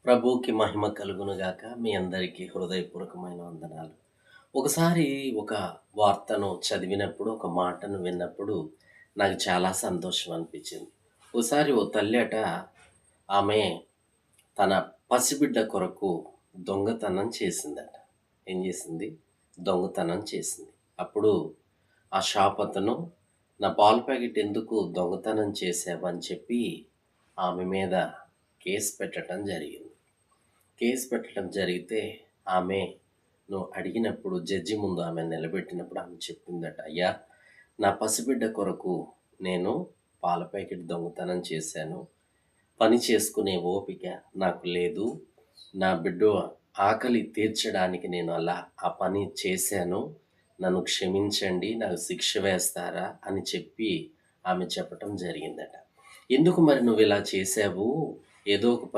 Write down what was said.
ప్రభువుకి మహిమ కలుగునుగాక. మీ అందరికీ హృదయపూర్వకమైన వందనాలు. ఒకసారి ఒక వార్తను చదివినప్పుడు, ఒక మాటను విన్నప్పుడు నాకు చాలా సంతోషం అనిపించింది. ఓసారి ఓ తల్లట ఆమె తన పసిబిడ్డ కొరకు దొంగతనం చేసిందట. ఏం చేసింది? దొంగతనం చేసింది. అప్పుడు ఆ షాప్ అతను, "నా పాలు ప్యాకెట్ ఎందుకు దొంగతనం చేశావని" చెప్పి ఆమె మీద కేస్ పెట్టడం జరిగింది. కేస్ పెట్టడం జరిగితే ఆమె నువ్వు అడిగినప్పుడు జడ్జి ముందు ఆమె నిలబెట్టినప్పుడు ఆమె చెప్పిందట, "అయ్యా, నా పసిబిడ్డ కొరకు నేను పాల ప్యాకెట్ దొంగతనం చేశాను. పని చేసుకునే ఓపిక నాకు లేదు. నా బిడ్డ ఆకలి తీర్చడానికి నేను అలా ఆ పని చేశాను. నన్ను క్షమించండి. నాకు శిక్ష వేస్తారా?" అని చెప్పి ఆమె చెప్పటం జరిగిందట. "ఎందుకు మరి నువ్వు ఇలా చేశావు? ఏదో ఒక